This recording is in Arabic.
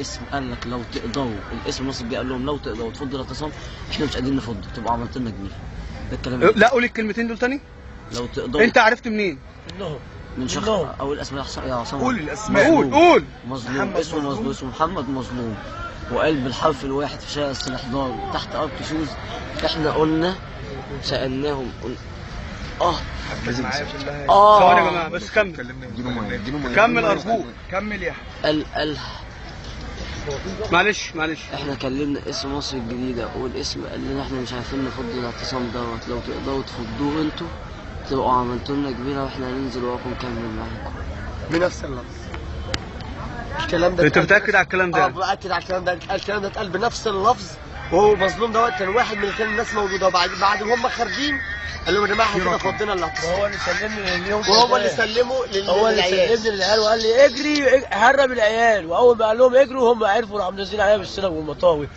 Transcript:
الاسم قال لك لو تقدروا، الاسم المصري قال لهم لو تقدروا تفضوا الاعتصام احنا مش قادرين نفض، تبقوا عملت لنا جنيه. ده الكلام. لا قول الكلمتين دول تاني. لو تقدروا. انت عرفت منين؟ من شخص او الاسماء يا عصام. قول الاسماء. قول. مظلوم، اسمه مظلوم، اسمه محمد مظلوم، وقال بالحرف الواحد في شارع السنحدار تحت ارض شوز. احنا قلنا سالناهم ثواني يا جماعه بس كمل. كمل ارجوك كمل يا قال معلش احنا كلمنا اسم مصر الجديده، والاسم قال لنا احنا مش عارفين نفض الاعتصام دوت، لو تقدروا تفضوه انتوا تبقوا عملتوا لنا كبيره واحنا هننزل وراكم نكمل معاكم بنفس اللفظ. الكلام ده انت متاكد على الكلام ده؟ متاكد على الكلام ده. الكلام ده اتقال بنفس اللفظ، وهو مظلوم دوت كان واحد من الناس موجوده، وبعد هم خارجين قال لهم يا جماعه احنا كده فضينا الاعتصام. وهو اللي سلمني لليوم، وهو اللي سلمه هو اللي سلمني للعيال وقال لي اجري هرب العيال، واول ما قال لهم اجروا هم عرفوا راحوا منزلين عليا بالسلم والمطاوي.